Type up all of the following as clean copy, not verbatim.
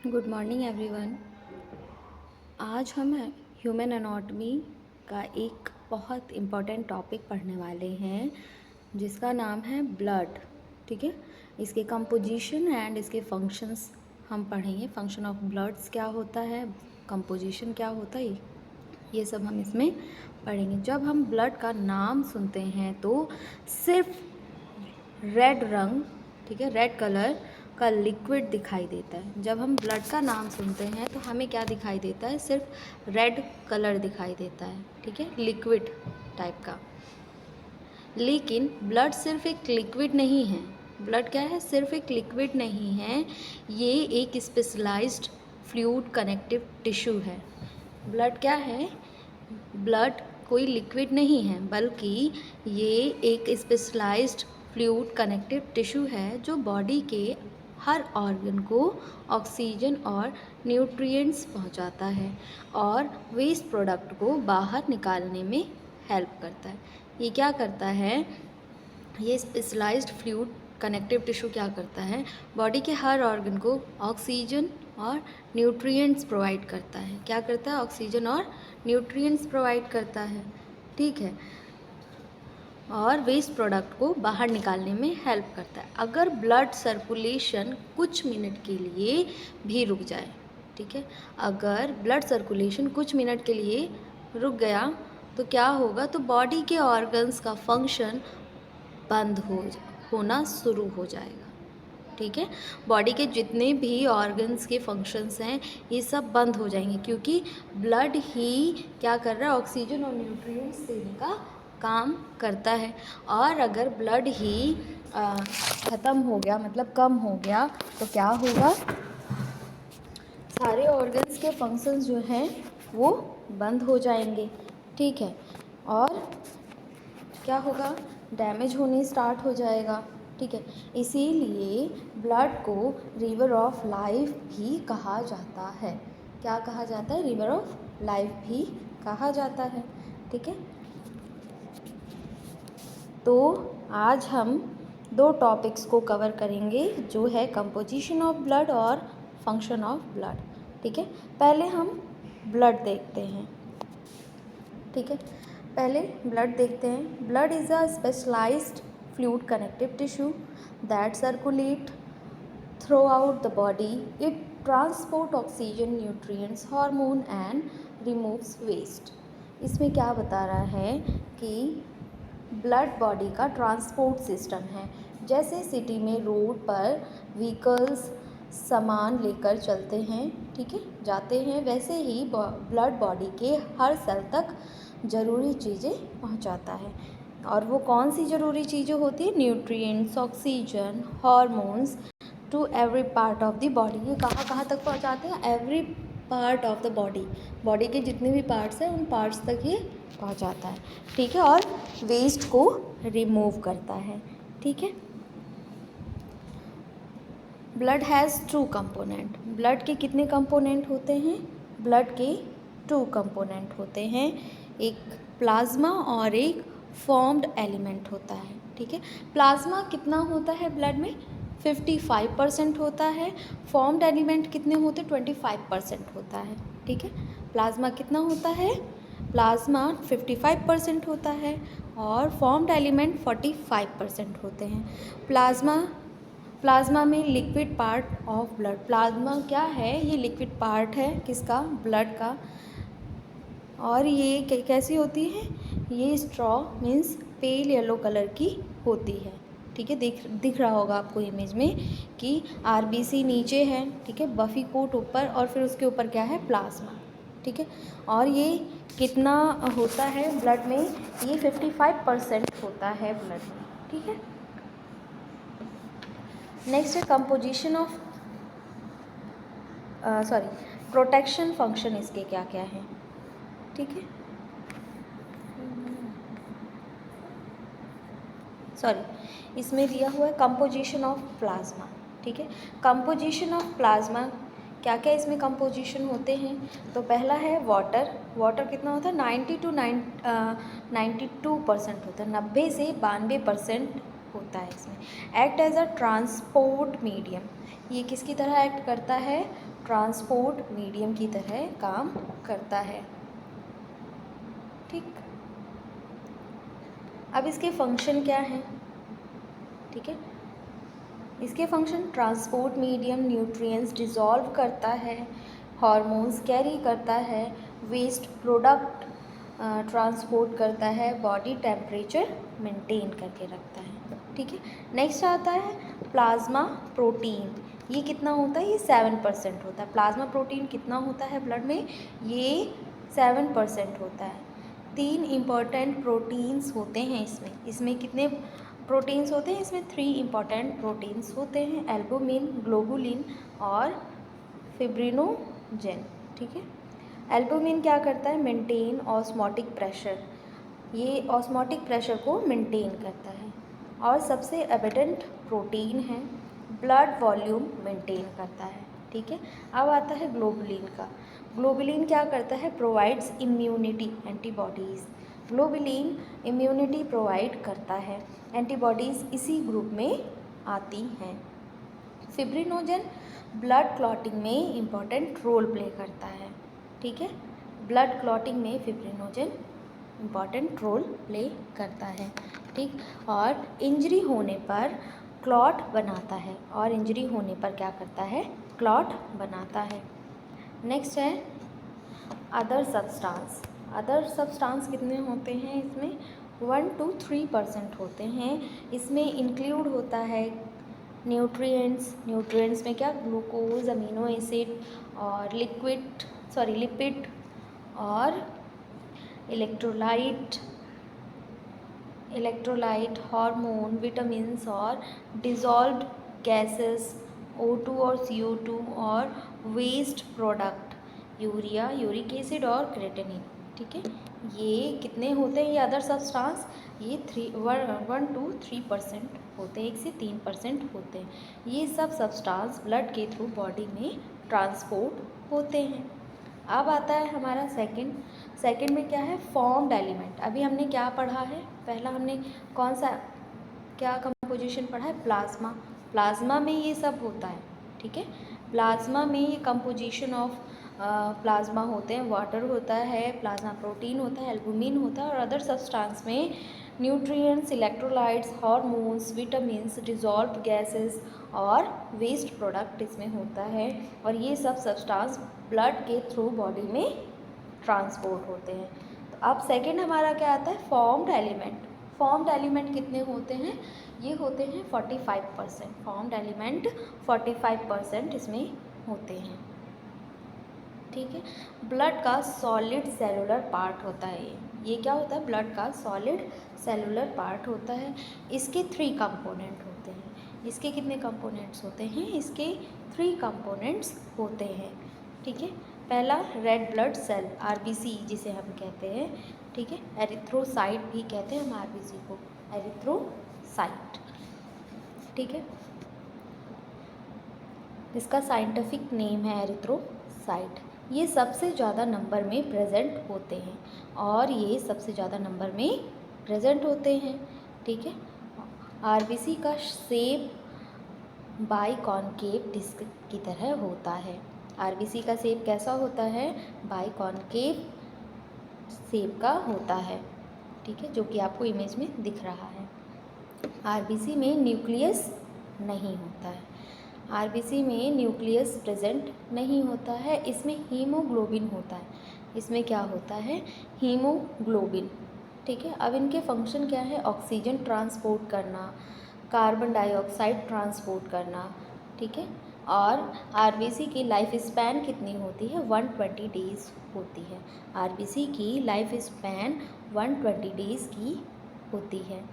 Good morning everyone. आज हम human anatomy का एक बहुत इम्पॉर्टेंट टॉपिक पढ़ने वाले हैं जिसका नाम है ब्लड। ठीक है, इसके कंपोजिशन एंड इसके फंक्शंस हम पढ़ेंगे। फंक्शन ऑफ ब्लड्स क्या होता है, कंपोजिशन क्या होता है, ये सब हम इसमें पढ़ेंगे। जब हम ब्लड का नाम सुनते हैं तो सिर्फ रेड रंग, ठीक है, रेड कलर का लिक्विड दिखाई देता है। जब हम ब्लड का नाम सुनते हैं तो हमें क्या दिखाई देता है, सिर्फ रेड कलर दिखाई देता है, ठीक है, लिक्विड टाइप का। लेकिन ब्लड सिर्फ एक लिक्विड नहीं है। ब्लड क्या है, सिर्फ एक लिक्विड नहीं है, ये एक स्पेशलाइज्ड फ्लूइड कनेक्टिव टिश्यू है। ब्लड क्या है, ब्लड कोई लिक्विड नहीं है बल्कि ये एक स्पेशलाइज्ड फ्लूइड कनेक्टिव टिश्यू है जो बॉडी के हर ऑर्गन को ऑक्सीजन और न्यूट्रिएंट्स पहुंचाता है और वेस्ट प्रोडक्ट को बाहर निकालने में हेल्प करता है। ये क्या करता है, ये स्पेशलाइज्ड फ्लूइड कनेक्टिव टिश्यू क्या करता है, बॉडी के हर ऑर्गन को ऑक्सीजन और न्यूट्रिएंट्स प्रोवाइड करता है। क्या करता है, ऑक्सीजन और न्यूट्रिएंट्स प्रोवाइड करता है, ठीक है, और वेस्ट प्रोडक्ट को बाहर निकालने में हेल्प करता है। अगर ब्लड सर्कुलेशन कुछ मिनट के लिए भी रुक जाए, ठीक है, अगर ब्लड सर्कुलेशन कुछ मिनट के लिए रुक गया तो क्या होगा, तो बॉडी के ऑर्गन्स का फंक्शन बंद होना शुरू हो जाएगा, ठीक है। बॉडी के जितने भी ऑर्गन्स के फंक्शंस हैं ये सब बंद हो जाएंगे क्योंकि ब्लड ही क्या कर रहा है, ऑक्सीजन और न्यूट्रिएंट्स देने का काम करता है। और अगर ब्लड ही ख़त्म हो गया, मतलब कम हो गया, तो क्या होगा, सारे ऑर्गन्स के फंक्शंस जो हैं वो बंद हो जाएंगे, ठीक है, और क्या होगा, डैमेज होने स्टार्ट हो जाएगा, ठीक है। इसीलिए ब्लड को रिवर ऑफ लाइफ भी कहा जाता है। क्या कहा जाता है, रिवर ऑफ लाइफ भी कहा जाता है, ठीक है। तो आज हम दो टॉपिक्स को कवर करेंगे जो है कंपोजिशन ऑफ ब्लड और फंक्शन ऑफ ब्लड, ठीक है। पहले हम ब्लड देखते हैं, ठीक है, पहले ब्लड देखते हैं। Blood is a specialized fluid connective tissue that circulate throughout the body. It transport oxygen, nutrients, hormone and removes waste. इसमें क्या बता रहा है कि ब्लड बॉडी का ट्रांसपोर्ट सिस्टम है। जैसे सिटी में रोड पर व्हीकल्स सामान लेकर चलते हैं, ठीक है, जाते हैं, वैसे ही ब्लड बॉडी के हर सेल तक ज़रूरी चीज़ें पहुंचाता है। और वो कौन सी ज़रूरी चीज़ें होती है, nutrients, oxygen, hormones to every part of the body. ये कहाँ कहाँ तक पहुंचाते हैं, every part of the body, body के जितने भी पार्ट्स हैं उन पार्ट्स तक ये पहुंचाता है, ठीक है, और वेस्ट को रिमूव करता है, ठीक है। Blood has two component. Blood के कितने कंपोनेंट होते हैं, ब्लड के टू कंपोनेंट होते हैं, एक प्लाज्मा और एक फॉर्म्ड एलिमेंट होता है, ठीक है। प्लाज्मा कितना होता है ब्लड में, 55% होता है। फॉर्म्ड एलिमेंट कितने होते हैं, 25% होता है, ठीक है। प्लाज्मा कितना होता है, प्लाज्मा 55% होता है और फॉर्म्ड एलिमेंट 45% होते हैं। प्लाज्मा में liquid part of blood. Plasma क्या है, ये लिक्विड पार्ट है किसका, ब्लड का। और ये कैसी होती है, ये straw means pale yellow colour की होती है, ठीक है। दिख रहा होगा आपको इमेज में कि आरबीसी नीचे है, ठीक है, बफी कोट ऊपर और फिर उसके ऊपर क्या है, प्लाज्मा, ठीक है। और ये कितना होता है ब्लड में, ये 55% होता है ब्लड में, ठीक है। नेक्स्ट है कंपोजिशन ऑफ प्रोटेक्शन फंक्शन, इसके क्या क्या हैं, ठीक है, इसमें दिया हुआ है कंपोजिशन ऑफ प्लाज्मा, ठीक है। कंपोजिशन ऑफ प्लाज्मा क्या क्या इसमें कंपोजिशन होते हैं, तो पहला है वाटर। वाटर कितना होता है, 92% होता है, 90 से 92% होता है इसमें। Act as a transport medium, ये किसकी तरह एक्ट करता है? ट्रांसपोर्ट मीडियम की तरह काम करता है। ठीक, अब इसके फंक्शन क्या हैं? ठीक है, इसके function transport medium, nutrients dissolve करता है, हार्मोन्स कैरी करता है, वेस्ट प्रोडक्ट ट्रांसपोर्ट करता है, बॉडी टेम्परेचर मेंटेन करके रखता है। ठीक है, नेक्स्ट आता है प्लाज्मा प्रोटीन। ये कितना होता है? ये 7% होता है। प्लाज्मा प्रोटीन कितना होता है ब्लड में? ये 7% होता है। 3 इम्पॉर्टेंट प्रोटीन्स होते हैं इसमें कितने प्रोटीन्स होते हैं? इसमें 3 इम्पॉर्टेंट प्रोटीन्स होते हैं, एल्बुमिन, ग्लोबुलिन और फिब्रिनोजेन। ठीक है, एल्बुमिन क्या करता है? मेंटेन ऑस्मोटिक प्रेशर, ये ऑस्मोटिक प्रेशर को मेंटेन करता है। और सबसे एविडेंट प्रोटीन है, ब्लड वॉल्यूम मेंटेन करता है। ठीक है, अब आता है ग्लोबुलिन का। ग्लोबुलिन क्या करता है? Provides immunity, antibodies. Globulin immunity provide करता है, एंटीबॉडीज़ इसी ग्रुप में आती हैं। फिब्रिनोजन ब्लड क्लॉटिंग में इम्पॉर्टेंट रोल प्ले करता है। ठीक है, ब्लड क्लॉटिंग में फिब्रिनोजन इम्पॉर्टेंट रोल प्ले करता है। ठीक, और इंजरी होने पर क्लॉट बनाता है, और इंजरी होने पर क्या करता है? क्लॉट बनाता है। नेक्स्ट है अदर सब्सटेंस। अदर सब्सटेंस कितने होते हैं इसमें? 1 to 3% होते हैं। इसमें इंक्लूड होता है न्यूट्रिएंट्स। न्यूट्रिएंट्स में क्या? ग्लूकोज, अमीनो एसिड और लिपिड और इलेक्ट्रोलाइट, हार्मोन, विटामिन्स और डिज़ोल्व्ड गैसेस, O2 और CO2 और waste product, urea, uric acid और क्रेटिनिन। ठीक है, ये कितने होते हैं? ये अदर सब्सटेंस ये 1 to 3% होते हैं, 1 से 3% होते हैं। ये सब सब्सटेंस ब्लड के थ्रू बॉडी में ट्रांसपोर्ट होते हैं। अब आता है हमारा सेकंड में क्या है? Formed element. अभी हमने क्या पढ़ा है? पहला हमने कौन सा क्या कंपोजिशन पढ़ा है? प्लाज्मा। प्लाज्मा में ये सब होता है। ठीक है, प्लाज्मा में ये कंपोजिशन ऑफ प्लाज्मा होते हैं, वाटर होता है, प्लाज्मा प्रोटीन होता है, एल्बुमिन होता है, और अदर सब्सटेंस में nutrients, electrolytes, hormones, vitamins, dissolved gases और वेस्ट प्रोडक्ट इसमें होता है। और ये सब सब्सटेंस ब्लड के थ्रू बॉडी में ट्रांसपोर्ट होते हैं। तो अब सेकंड हमारा क्या आता है? Formed element. फॉर्म्ड एलिमेंट कितने होते हैं? ये होते हैं 45%। फॉर्म्ड एलिमेंट 45% इसमें होते हैं। ठीक है, ब्लड का सॉलिड सेलुलर पार्ट होता है ये क्या होता है? ब्लड का सॉलिड सेलुलर पार्ट होता है। इसके 3 कंपोनेंट होते हैं। इसके कितने कंपोनेंट्स होते हैं? इसके 3 कंपोनेंट्स होते हैं। ठीक है, पहला रेड ब्लड सेल, RBC जिसे हम कहते हैं। ठीक है, एरिथ्रोसाइट भी कहते हैं हम RBC को, एरिथ्रोसाइट। ठीक है, इसका साइंटिफिक नेम है एरिथ्रोसाइट। ये सबसे ज़्यादा नंबर में प्रेजेंट होते हैं, और ये सबसे ज़्यादा नंबर में प्रेजेंट होते हैं। ठीक है, RBC का शेप बाइकॉन्केव डिस्क की तरह होता है। RBC का शेप कैसा होता है? बाइकॉन्केव शेप का होता है। ठीक है, जो कि आपको इमेज में दिख रहा है। RBC में न्यूक्लियस नहीं होता है। RBC में न्यूक्लियस प्रेजेंट नहीं होता है। इसमें हीमोग्लोबिन होता है। इसमें क्या होता है? हीमोग्लोबिन। ठीक है, अब इनके फंक्शन क्या है? ऑक्सीजन ट्रांसपोर्ट करना, कार्बन डाइऑक्साइड ट्रांसपोर्ट करना। ठीक है, और RBC की लाइफ स्पैन कितनी होती है? 120 डेज़ होती है। RBC की लाइफ स्पैन 120 डेज़ की होती है।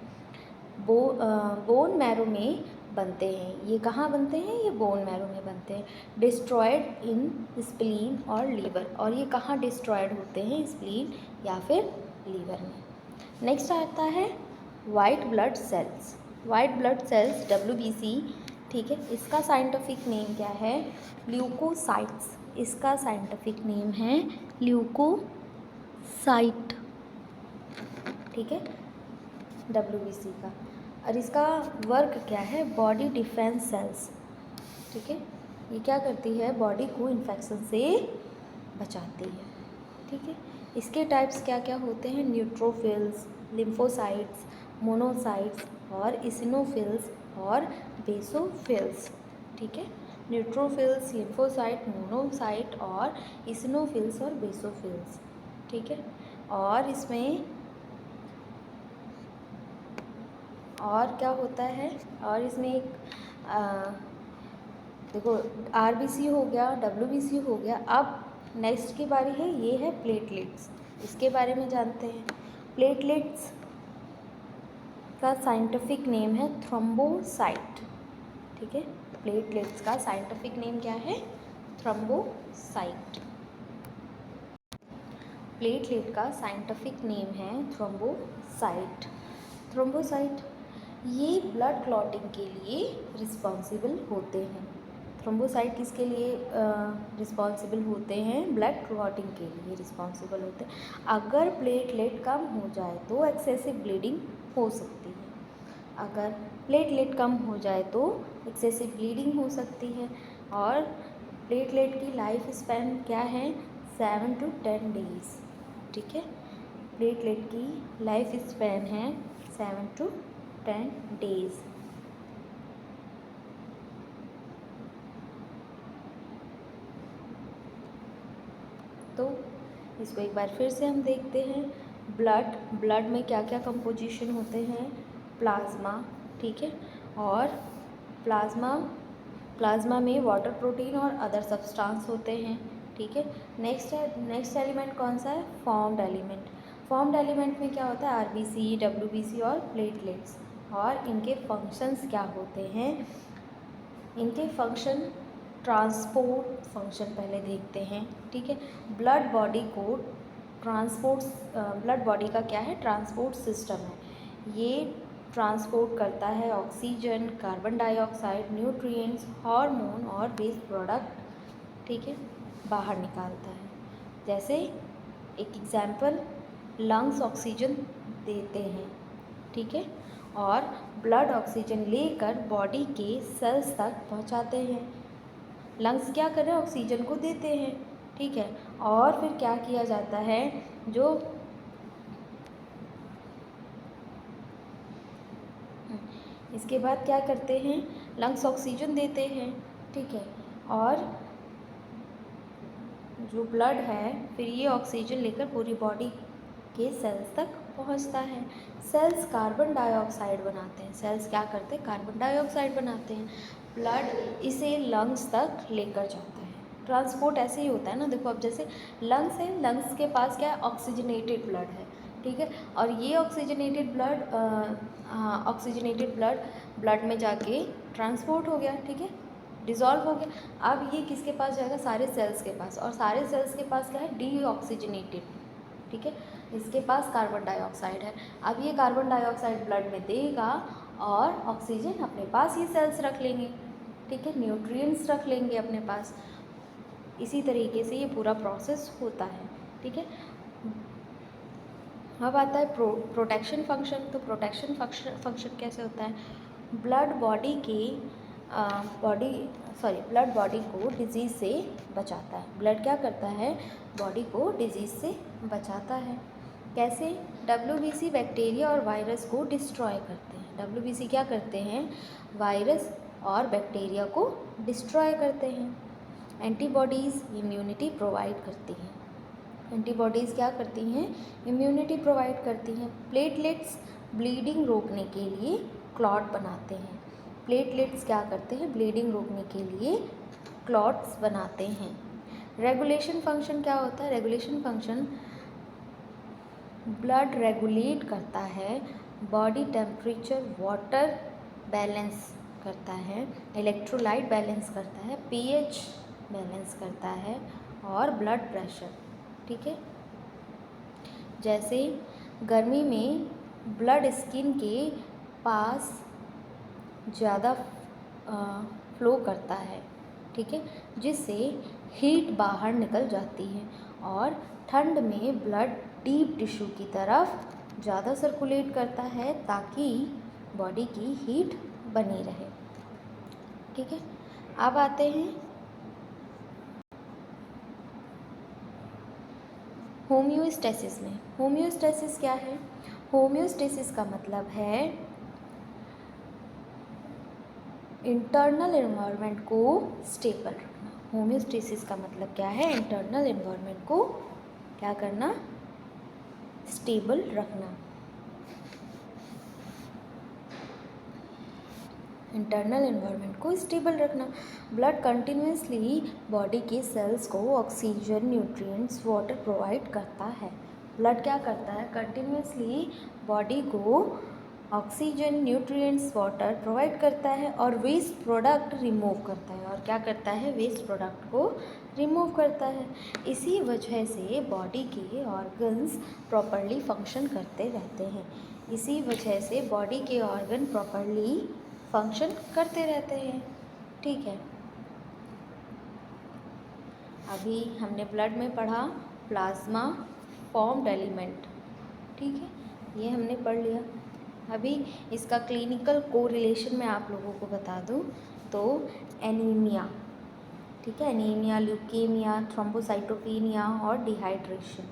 बोन मैरो में बनते हैं। ये कहाँ बनते हैं? ये बोन मैरो में बनते हैं। डिस्ट्रॉयड इन स्प्लीन और लीवर, और ये कहाँ डिस्ट्रॉयड होते हैं? स्प्लीन या फिर लीवर में। नेक्स्ट आता है white blood cells. White blood cells WBC। ठीक है, इसका साइंटिफिक नेम क्या है? ल्यूकोसाइट्स। इसका साइंटिफिक नेम है ल्यूकोसाइट। ठीक है, WBC का। और इसका वर्क क्या है, बॉडी डिफेंस सेल्स, ठीक है। ये क्या करती है, बॉडी को इन्फेक्शन से बचाती है, ठीक है। इसके टाइप्स क्या क्या होते हैं, न्यूट्रोफिल्स, लिम्फोसाइट्स, मोनोसाइट्स और इसिनोफिल्स और बेसोफिल्स, ठीक है। न्यूट्रोफिल्स, लिम्फोसाइट, मोनोसाइट और इसिनोफिल्स और बेसोफिल्स, ठीक है। और इसमें और क्या होता है, और इसमें एक देखो आरबीसी हो गया, डब्ल्यूबीसी हो गया। अब नेक्स्ट की बारी है, ये है प्लेटलेट्स। इसके बारे में जानते हैं। प्लेटलेट्स का साइंटिफिक नेम है थ्रोम्बोसाइट, ठीक है। प्लेटलेट्स का साइंटिफिक नेम क्या है, थ्रोम्बोसाइट। प्लेटलेट का साइंटिफिक नेम है थ्रोम्बोसाइट। थ्रोम्बोसाइट ये ब्लड क्लॉटिंग के लिए रिस्पॉन्सिबल होते हैं। थ्रोम्बोसाइट किसके लिए रिस्पॉन्सिबल होते हैं, ब्लड क्लॉटिंग के लिए रिस्पॉन्सिबल होते हैं। अगर प्लेटलेट कम हो जाए तो एक्सेसिव ब्लीडिंग हो सकती है। अगर प्लेटलेट कम हो जाए तो एक्सेसिव ब्लीडिंग हो सकती है। और प्लेटलेट की लाइफ स्पैन क्या है, 7 to 10 डेज, ठीक है। प्लेटलेट की लाइफ स्पैन है 7 to 10 डेज। तो इसको एक बार फिर से हम देखते हैं। ब्लड में क्या क्या कंपोजिशन होते हैं, प्लाज्मा, ठीक है। और प्लाज्मा में वाटर, प्रोटीन और अदर सब्सटेंस होते हैं, ठीक है। नेक्स्ट एलिमेंट कौन सा है, फॉर्म्ड एलिमेंट। फॉर्म्ड एलिमेंट में क्या होता है, आरबीसी, डब्ल्यूबीसी और प्लेटलेट्स। और इनके फंक्शंस क्या होते हैं, इनके फंक्शन, ट्रांसपोर्ट फंक्शन पहले देखते हैं, ठीक है। ब्लड बॉडी का क्या है, ट्रांसपोर्ट सिस्टम है। ये ट्रांसपोर्ट करता है oxygen, carbon dioxide, nutrients, hormone और वेस्ट प्रोडक्ट, ठीक है, बाहर निकालता है। जैसे एक एग्जाम्पल, लंग्स ऑक्सीजन देते हैं, ठीक है, और ब्लड ऑक्सीजन लेकर बॉडी के सेल्स तक पहुंचाते हैं। लंग्स क्या कर रहे हैं, ऑक्सीजन को देते हैं, ठीक है। और फिर क्या किया जाता है, जो इसके बाद क्या करते हैं, लंग्स ऑक्सीजन देते हैं, ठीक है। और जो ब्लड है फिर ये ऑक्सीजन लेकर पूरी बॉडी के सेल्स तक पहुंचता है। सेल्स कार्बन डाइऑक्साइड बनाते हैं। सेल्स क्या करते हैं, कार्बन डाइऑक्साइड बनाते हैं। ब्लड इसे लंग्स तक लेकर जाता है। ट्रांसपोर्ट ऐसे ही होता है ना, देखो अब जैसे लंग्स है, लंग्स के पास क्या है, ऑक्सीजनेटेड ब्लड है, ठीक है। और ये ऑक्सीजनेटेड ब्लड ब्लड में जाके ट्रांसपोर्ट हो गया, ठीक है, डिज़ोल्व हो गया। अब ये किसके पास जाएगा, सारे सेल्स के पास। और सारे सेल्स के पास क्या है, डीऑक्सीजनेटेड, ठीक है। इसके पास कार्बन डाइऑक्साइड है। अब ये कार्बन डाइऑक्साइड ब्लड में देगा और ऑक्सीजन अपने पास ये सेल्स रख लेंगे, ठीक है, न्यूट्रिएंट्स रख लेंगे अपने पास। इसी तरीके से ये पूरा प्रोसेस होता है, ठीक है। अब आता है प्रोटेक्शन फंक्शन। तो प्रोटेक्शन फंक्शन कैसे होता है, ब्लड बॉडी को डिजीज़ से बचाता है। ब्लड क्या करता है, बॉडी को डिजीज़ से बचाता है। कैसे, डब्ल्यूबीसी बैक्टीरिया और वायरस को डिस्ट्रॉय करते हैं। डब्ल्यूबीसी क्या करते हैं, वायरस और बैक्टीरिया को डिस्ट्रॉय करते हैं। एंटीबॉडीज़ इम्यूनिटी प्रोवाइड करती हैं। एंटीबॉडीज़ क्या करती हैं, इम्यूनिटी प्रोवाइड करती हैं। प्लेटलेट्स ब्लीडिंग रोकने के लिए क्लॉट बनाते हैं। प्लेटलेट्स क्या करते हैं, ब्लीडिंग रोकने के लिए क्लॉट्स बनाते हैं। रेगुलेशन फंक्शन क्या होता है, रेगुलेशन फंक्शन ब्लड रेगुलेट करता है, बॉडी टेम्परेचर, वाटर बैलेंस करता है, इलेक्ट्रोलाइट बैलेंस करता है, पीएच बैलेंस करता है और ब्लड प्रेशर, ठीक है। जैसे गर्मी में ब्लड स्किन के पास ज़्यादा फ्लो करता है, ठीक है, जिससे हीट बाहर निकल जाती है। और ठंड में ब्लड डीप टिश्यू की तरफ ज़्यादा सर्कुलेट करता है ताकि बॉडी की हीट बनी रहे। ठीक है, अब आते हैं होम्योस्टेसिस में। होम्योस्टेसिस क्या है? होम्योस्टेसिस का मतलब है इंटरनल एनवायरनमेंट को स्टेबल रखना। होम्योस्टेसिस का मतलब क्या है? इंटरनल एनवायरनमेंट को क्या करना? स्टेबल रखना। इंटरनल एनवायरनमेंट को स्टेबल रखना। ब्लड कंटिन्यूसली बॉडी के सेल्स को ऑक्सीजन, न्यूट्रिएंट्स, वाटर प्रोवाइड करता है। ब्लड क्या करता है? कंटिन्यूसली बॉडी को ऑक्सीजन, न्यूट्रिएंट्स, वाटर प्रोवाइड करता है और वेस्ट प्रोडक्ट रिमूव करता है। और क्या करता है? वेस्ट प्रोडक्ट को रिमूव करता है। इसी वजह से बॉडी के ऑर्गन्स प्रॉपरली फंक्शन करते रहते हैं। इसी वजह से बॉडी के ऑर्गन प्रॉपरली फंक्शन करते रहते हैं। ठीक है, अभी हमने ब्लड में पढ़ा प्लाज्मा फॉर्म्ड एलिमेंट। ठीक है, ये हमने पढ़ लिया। अभी इसका क्लिनिकल कोरिलेशन मैं आप लोगों को बता दूं तो एनीमिया, ठीक है, एनीमिया, ल्यूकेमिया, थ्रोम्बोसाइटोपेनिया और डिहाइड्रेशन।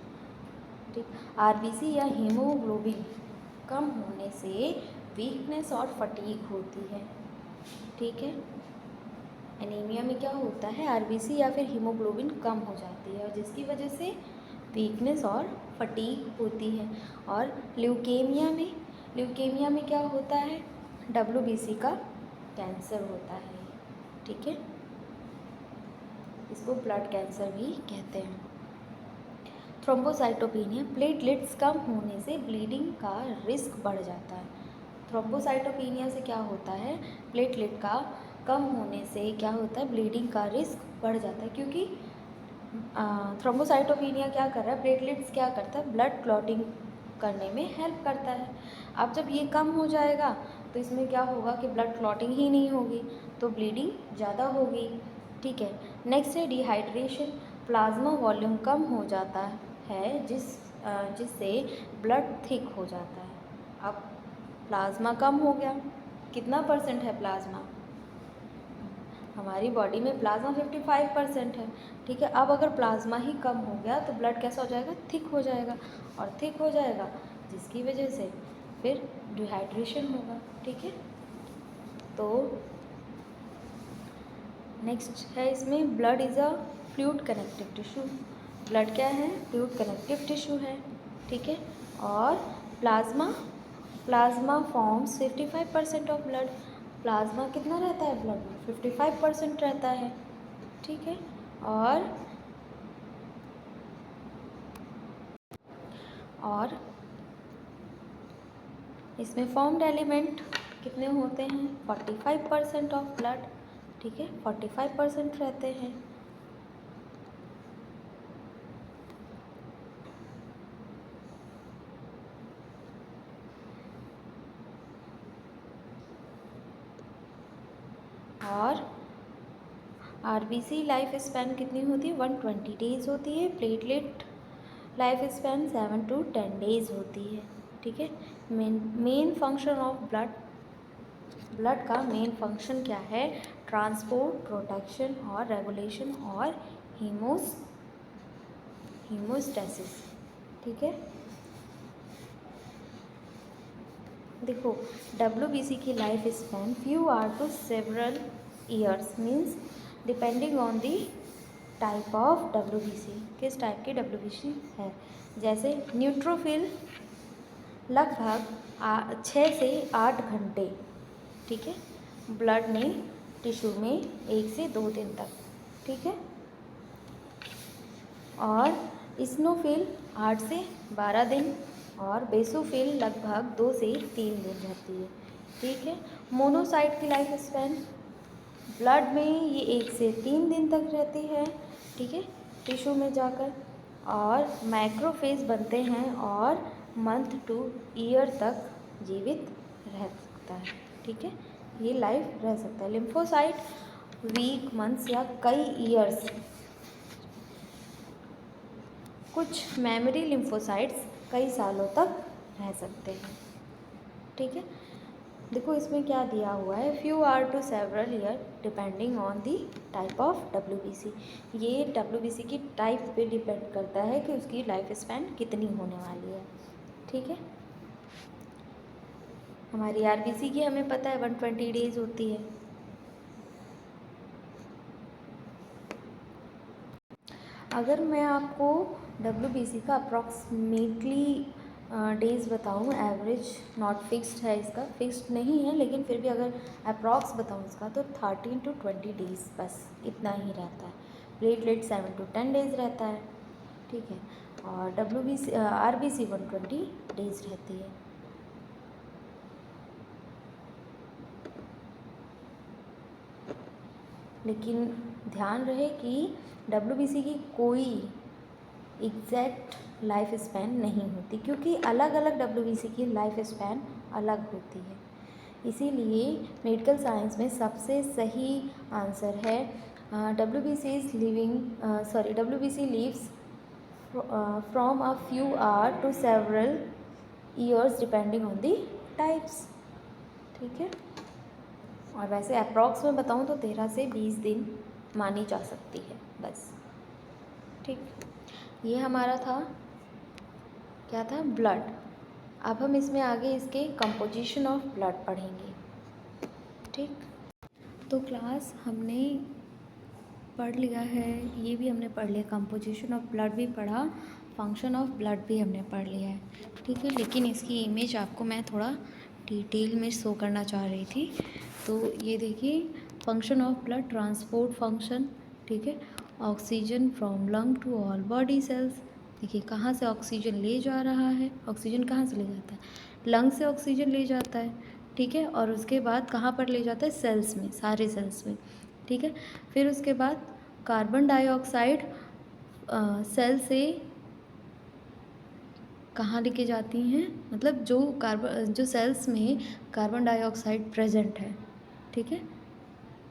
ठीक, आरबीसी या हीमोग्लोबिन कम होने से वीकनेस और फटीग होती है। ठीक है, एनीमिया में क्या होता है? आरबीसी या फिर हीमोग्लोबिन कम हो जाती है और जिसकी वजह से वीकनेस और फटीग होती है। और ल्यूकेमिया में क्या होता है? डब्ल्यूबीसी का कैंसर होता है। ठीक है, इसको ब्लड कैंसर भी कहते हैं। थ्रोम्बोसाइटोपेनिया, प्लेटलेट्स कम होने से ब्लीडिंग का रिस्क बढ़ जाता है। थ्रोम्बोसाइटोपेनिया से क्या होता है? प्लेटलेट का कम होने से क्या होता है? ब्लीडिंग का रिस्क बढ़ जाता है, क्योंकि थ्रोम्बोसाइटोपेनिया क्या कर रहा है? प्लेटलेट्स क्या करता है? ब्लड क्लॉटिंग करने में हेल्प करता है। अब जब ये कम हो जाएगा तो इसमें क्या होगा कि ब्लड क्लॉटिंग ही नहीं होगी, तो ब्लीडिंग ज़्यादा होगी। ठीक है, नेक्स्ट है डिहाइड्रेशन। प्लाज्मा वॉल्यूम कम हो जाता है जिससे ब्लड थिक हो जाता है। अब प्लाज्मा कम हो गया, कितना परसेंट है प्लाज्मा? हमारी बॉडी में प्लाज्मा 55% है। ठीक है, अब अगर प्लाज्मा ही कम हो गया तो ब्लड कैसा हो जाएगा? थिक हो जाएगा, और थिक हो जाएगा जिसकी वजह से फिर डिहाइड्रेशन होगा। ठीक है, तो नेक्स्ट है इसमें blood is a fluid connective tissue. Blood क्या है? फ्लूइड कनेक्टिव टिश्यू है। ठीक है, और plasma forms 55% of blood. Plasma कितना रहता है ब्लड में? 55% रहता है। ठीक है, और इसमें फॉर्म्ड एलिमेंट कितने होते हैं? 45% ऑफ ब्लड। ठीक है, 45% रहते हैं। और आरबीसी लाइफ स्पैन कितनी होती है? 120 डेज होती है। Platelet life span 7 to 10 days होती है। ठीक है, मेन फंक्शन ऑफ ब्लड का मेन फंक्शन क्या है? ट्रांसपोर्ट, प्रोटेक्शन और रेगुलेशन और हीमोस्टेसिस। ठीक है, देखो डब्ल्यूबीसी की life span few hours to several years, means depending on the type of WBC. किस टाइप की डब्ल्यूबीसी है? जैसे न्यूट्रोफिल लगभग 6 से 8 घंटे, ठीक है, ब्लड में टिश्यू में 1 से 2 दिन तक। ठीक है, और स्नोफिल 8 से 12 दिन और बेसोफिल लगभग 2 से 3 दिन रहती है। ठीक है, मोनोसाइट की लाइफ स्पैन ब्लड में ये 1 से 3 दिन तक रहती है। ठीक है, टिश्यू में जाकर, और मैक्रोफेज बनते हैं और मंथ टू ईयर तक जीवित रह सकता है। ठीक है, ये लाइफ रह सकता है। लिम्फोसाइट वीक, मंथ्स या कई ईयर्स। कुछ मेमोरी लिम्फोसाइट्स कई सालों तक रह सकते हैं। ठीक है, देखो इसमें क्या दिया हुआ है, few hours to several year depending on the type of WBC. ये डब्ल्यूबीसी की टाइप पे डिपेंड करता है कि उसकी लाइफ स्पैन कितनी होने वाली है। ठीक है, हमारी आरबीसी की हमें पता है 120 डेज होती है। अगर मैं आपको डब्ल्यूबीसी का अप्रॉक्सीमेटली डेज़ बताऊँ, एवरेज नॉट फिक्स्ड है, इसका फिक्स्ड नहीं है, लेकिन फिर भी अगर अप्रॉक्स बताऊँ इसका तो 13 to 20 डेज़ बस इतना ही रहता है। प्लेटलेट 7 to 10 डेज़ रहता है। ठीक है, और डब्ल्यूबीसी आरबीसी 120 डेज़ रहती है। लेकिन ध्यान रहे कि डब्ल्यूबीसी की कोई एग्जैक्ट लाइफ स्पैन नहीं होती, क्योंकि अलग अलग डब्ल्यूबीसी की लाइफ स्पैन अलग होती है। इसीलिए मेडिकल साइंस में सबसे सही आंसर है WBC lives from a few hour to several years depending on the types. ठीक है, और वैसे अप्रॉक्स में बताऊँ तो 13 से 20 दिन मानी जा सकती है बस। ठीक, ये हमारा था, क्या था, ब्लड। अब हम इसमें आगे इसके कंपोजिशन ऑफ ब्लड पढ़ेंगे। ठीक, तो क्लास हमने पढ़ लिया है, ये भी हमने पढ़ लिया, कंपोजिशन ऑफ ब्लड भी पढ़ा, फंक्शन ऑफ ब्लड भी हमने पढ़ लिया है। ठीक है, लेकिन इसकी इमेज आपको मैं थोड़ा डिटेल में शो करना चाह रही थी। तो ये देखिए, function of blood, transport function. ठीक है, oxygen from lung to all body cells. देखिए कहाँ से ऑक्सीजन ले जा रहा है, ऑक्सीजन कहाँ से ले जाता है, लंग से ऑक्सीजन ले जाता है। ठीक है, और उसके बाद कहाँ पर ले जाता है, सेल्स में, सारे सेल्स में। ठीक है, फिर उसके बाद कार्बन डाइऑक्साइड सेल से कहाँ लेके जाती हैं, मतलब जो सेल्स में कार्बन डाइऑक्साइड प्रेजेंट है। ठीक है,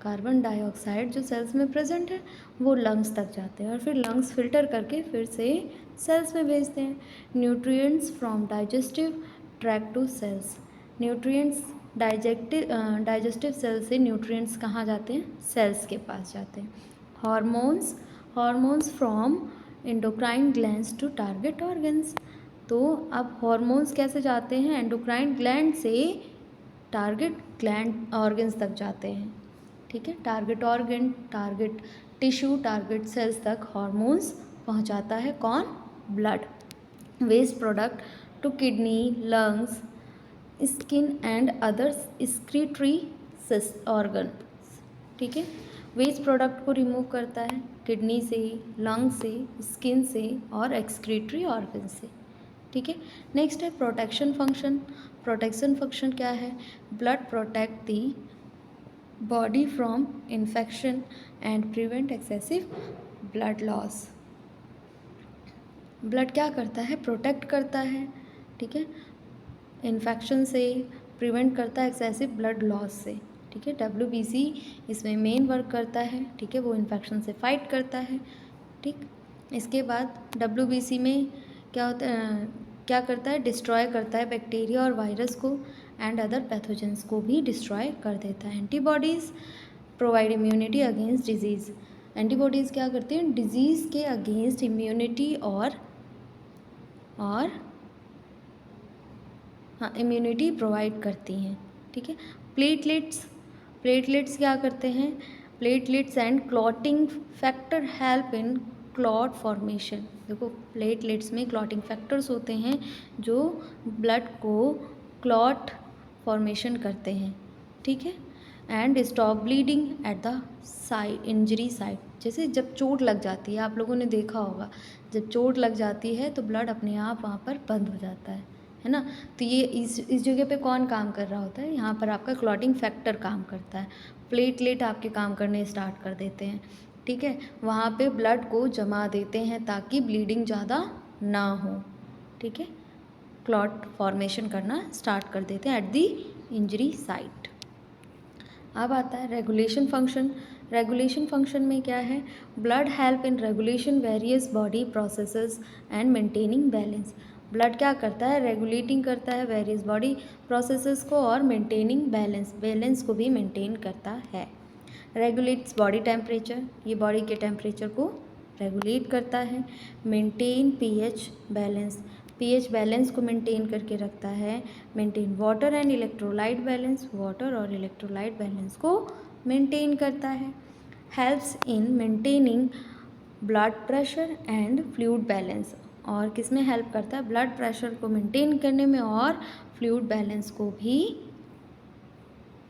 कार्बन डाइऑक्साइड जो सेल्स में प्रेजेंट है वो लंग्स तक जाते हैं, और फिर लंग्स फिल्टर करके फिर से सेल्स में भेजते हैं। Nutrients from digestive tract to cells. Nutrients digestive cells से न्यूट्रिएंट्स कहाँ जाते हैं, सेल्स के पास जाते हैं। Hormones from endocrine glands to target organs. तो अब हार्मोन्स कैसे जाते हैं, एंडोक्राइन ग्लैंड से टारगेट ग्लैंड ऑर्गन्स तक जाते हैं। ठीक है, target organ, target tissue, target cells तक हार्मोन्स पहुंचाता है कौन, blood. Waste product to kidney, lungs, skin and other excretory organ. ठीक है, वेस्ट प्रोडक्ट को रिमूव करता है किडनी से, लंग से, स्किन से और एक्सक्रीटरी ऑर्गन से। ठीक है, नेक्स्ट है प्रोटेक्शन फंक्शन। प्रोटेक्शन फंक्शन क्या है, blood protect the body from infection and prevent excessive blood loss. Blood क्या करता है, प्रोटेक्ट करता है। ठीक है, इन्फेक्शन से, प्रिवेंट करता है एक्सेसिव ब्लड लॉस से। ठीक है, डब्ल्यूबीसी इसमें मेन वर्क करता है। ठीक है, वो इन्फेक्शन से फाइट करता है। ठीक, इसके बाद डब्ल्यूबीसी में क्या होता है, क्या करता है, डिस्ट्रॉय करता है बैक्टीरिया और वायरस को एंड अदर पैथोजेंस को भी डिस्ट्रॉय कर देता है। Antibodies provide immunity against disease. Antibodies क्या करती हैं, डिजीज़ के अगेंस्ट इम्यूनिटी और इम्यूनिटी प्रोवाइड करती हैं। ठीक है, प्लेटलेट्स क्या करते हैं, platelets and clotting factor help in clot formation. देखो प्लेटलेट्स में क्लॉटिंग फैक्टर्स होते हैं जो ब्लड को क्लॉट फॉर्मेशन करते हैं। ठीक है, and stop bleeding at the site, injury site. जैसे जब चोट लग जाती है, आप लोगों ने देखा होगा, जब चोट लग जाती है तो ब्लड अपने आप वहाँ पर बंद हो जाता है ना। तो ये इस जगह पे कौन काम कर रहा होता है, यहाँ पर आपका क्लॉटिंग फैक्टर काम करता है। प्लेटलेट आपके काम करने स्टार्ट कर देते हैं। ठीक है, वहाँ पे ब्लड को जमा देते हैं ताकि ब्लीडिंग ज़्यादा ना हो। ठीक है, क्लॉट फॉर्मेशन करना स्टार्ट कर देते हैं एट दी इंजरी साइट। अब आता है रेगुलेशन फंक्शन। रेगुलेशन फंक्शन में क्या है, blood help in regulation various body processes and maintaining balance. Blood क्या करता है, रेगुलेटिंग करता है वेरियस बॉडी प्रोसेसेस को और मेंटेनिंग बैलेंस को भी मेंटेन करता है। रेगुलेट्स बॉडी टेम्परेचर, ये बॉडी के टेम्परेचर को रेगुलेट करता है। मेंटेन पीएच बैलेंस को मेंटेन करके रखता है। Maintain water and electrolyte balance, water और इलेक्ट्रोलाइट बैलेंस को मेंटेन करता है। Helps in maintaining blood pressure and fluid balance, और किस में हेल्प करता है, ब्लड प्रेशर को मेंटेन करने में और फ्लूइड बैलेंस को भी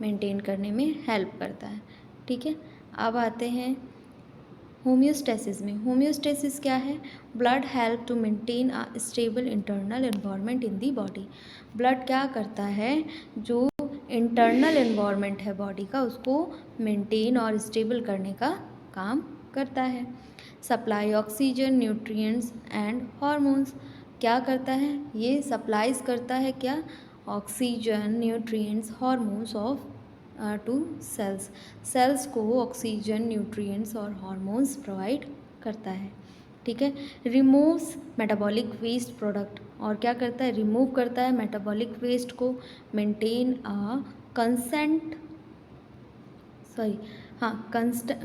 मेंटेन करने में हेल्प करता है। ठीक है, अब आते हैं होम्योस्टेसिस में। होम्योस्टेसिस क्या है, blood help to maintain a stable internal environment in the body. Blood क्या करता है, जो इंटरनल एनवायरनमेंट है बॉडी का उसको मेंटेन और स्टेबल करने का काम करता है। Supply oxygen, nutrients and hormones, क्या करता है, ये सप्लाईज करता है क्या, oxygen, nutrients, hormones of to cells को ऑक्सीजन, न्यूट्रिएंट्स और हार्मोन्स प्रोवाइड करता है। ठीक है, रिमूव्स मेटाबॉलिक वेस्ट प्रोडक्ट, और क्या करता है, रिमूव करता है मेटाबॉलिक वेस्ट को। Maintain a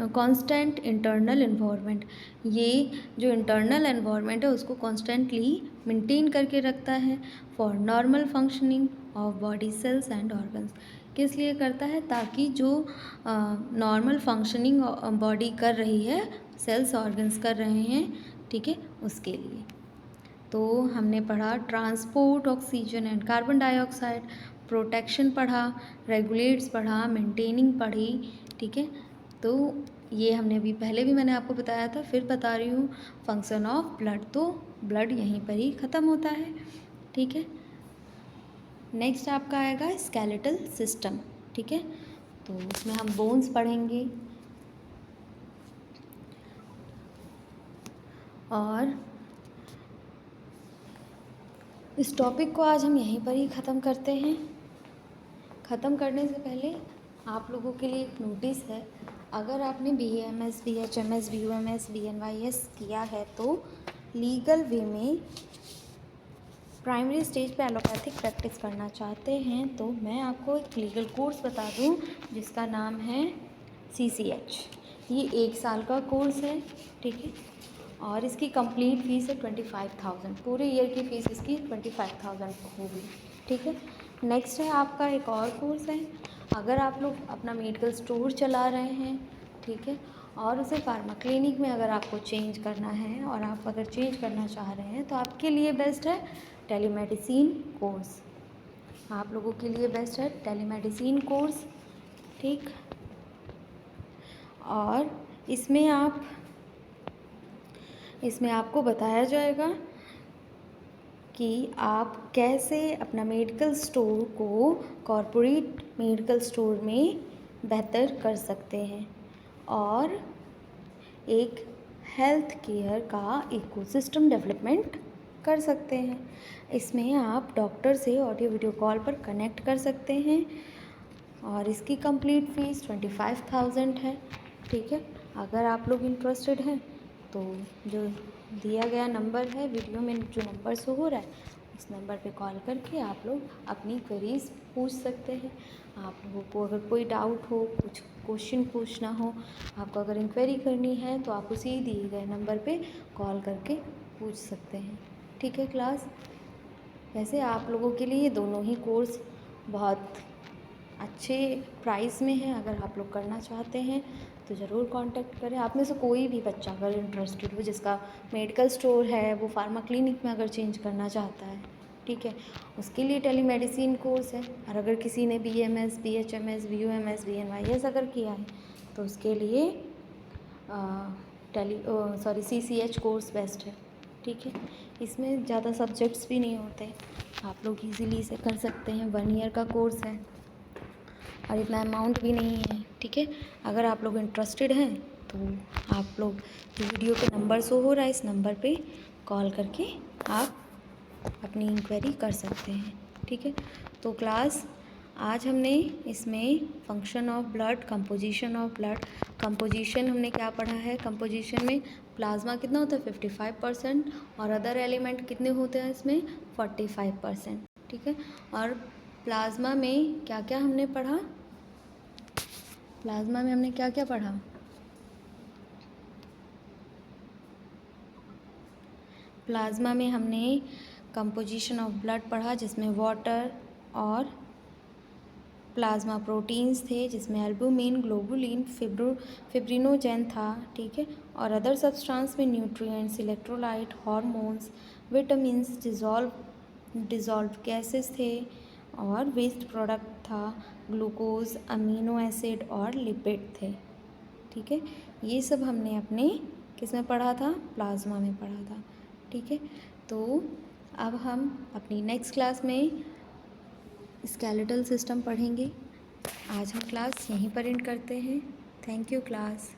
constant internal environment, ये जो इंटरनल एनवायरनमेंट है उसको कॉन्स्टेंटली मेंटेन करके रखता है। For normal functioning of body cells and organs, किस लिए करता है, ताकि जो नॉर्मल फंक्शनिंग बॉडी कर रही है, सेल्स ऑर्गन्स कर रहे हैं, ठीक है, उसके लिए। तो हमने पढ़ा transport oxygen and carbon dioxide, protection पढ़ा, रेगुलेट्स पढ़ा, मेंटेनिंग पढ़ी। ठीक है, तो ये हमने अभी पहले भी मैंने आपको बताया था, फिर बता रही हूँ। फंक्शन ऑफ ब्लड, तो ब्लड यहीं पर ही ख़त्म होता है। ठीक है, नेक्स्ट आपका आएगा स्केलेटल सिस्टम। ठीक है, तो इसमें हम बोन्स पढ़ेंगे और इस टॉपिक को आज हम यहीं पर ही ख़त्म करते हैं। ख़त्म करने से पहले आप लोगों के लिए एक नोटिस है, अगर आपने BAMS, BHMS, BUMS, BNYS किया है तो लीगल वे में प्राइमरी स्टेज पे एलोपैथिक प्रैक्टिस करना चाहते हैं तो मैं आपको एक लीगल कोर्स बता दूं जिसका नाम है CCH। ये 1 साल का कोर्स है। ठीक है, और इसकी कंप्लीट फ़ीस है 25,000, पूरे ईयर की फ़ीस इसकी 25,000 होगी। ठीक है, नेक्स्ट है आपका एक और कोर्स है, अगर आप लोग अपना मेडिकल स्टोर चला रहे हैं, ठीक है, और उसे फार्मा क्लिनिक में अगर आपको चेंज करना है और आप अगर चेंज करना चाह रहे हैं तो आपके लिए बेस्ट है टेलीमेडिसिन कोर्स। आप लोगों के लिए बेस्ट है टेलीमेडिसिन कोर्स। ठीक, और इसमें आपको बताया जाएगा कि आप कैसे अपना मेडिकल स्टोर को कॉरपोरेट मेडिकल स्टोर में बेहतर कर सकते हैं और एक हेल्थ केयर का इकोसिस्टम डेवलपमेंट कर सकते हैं। इसमें आप डॉक्टर से ऑडियो वीडियो कॉल पर कनेक्ट कर सकते हैं और इसकी कंप्लीट फ़ीस 25,000 है। ठीक है, अगर आप लोग इंटरेस्टेड हैं तो जो दिया गया नंबर है, वीडियो में जो नंबर शो हो रहा है, उस नंबर पे कॉल करके आप लोग अपनी क्वेरीज पूछ सकते हैं। आप लोगों को अगर कोई डाउट हो, कुछ क्वेश्चन पूछना हो, आपको अगर इंक्वायरी करनी है तो आप उसी दिए गए नंबर पे कॉल करके पूछ सकते हैं। ठीक है क्लास, वैसे आप लोगों के लिए दोनों ही कोर्स बहुत अच्छे प्राइस में हैं। अगर आप लोग करना चाहते हैं तो ज़रूर कांटेक्ट करें। आप में से कोई भी बच्चा अगर इंटरेस्टेड हो, जिसका मेडिकल स्टोर है, वो फार्मा क्लिनिक में अगर चेंज करना चाहता है, ठीक है, उसके लिए टेलीमेडिसिन कोर्स है। और अगर किसी ने BAMS, BHMS, BUMS, BNYS अगर किया है तो उसके लिए CCH कोर्स बेस्ट है। ठीक है, इसमें ज़्यादा सब्जेक्ट्स भी नहीं होते, आप लोग इजीली इसे कर सकते हैं। 1 ईयर का कोर्स है और इतना अमाउंट भी नहीं है। ठीक है, अगर आप लोग इंटरेस्टेड हैं तो आप लोग जो वीडियो पे नंबर शो हो रहा है, इस नंबर पे कॉल करके आप अपनी इंक्वायरी कर सकते हैं। ठीक है, तो क्लास आज हमने इसमें function of blood, composition of blood, composition हमने क्या पढ़ा है, कंपोजिशन में प्लाज्मा कितना होता है 55% और अदर एलिमेंट कितने होते हैं इसमें 45%, ठीक है। और प्लाज्मा में क्या क्या हमने पढ़ा, प्लाज्मा में हमने क्या क्या पढ़ा, प्लाज्मा में हमने कंपोजिशन ऑफ ब्लड पढ़ा जिसमें वाटर और प्लाज्मा प्रोटीन्स थे, जिसमें एल्बुमिन, ग्लोबुलिन, फिब्रिनोजेन था, ठीक है। और अदर सब्सटेंस में nutrients, electrolyte, hormones, vitamins, dissolve gases थे और वेस्ट प्रोडक्ट था, ग्लूकोज, अमीनो एसिड और लिपिड थे, ठीक है। ये सब हमने अपने किस में पढ़ा था, प्लाज्मा में पढ़ा था, ठीक है। तो अब हम अपनी नेक्स्ट क्लास में स्केलेटल सिस्टम पढ़ेंगे। आज हम क्लास यहीं पर एंड करते हैं। Thank you class.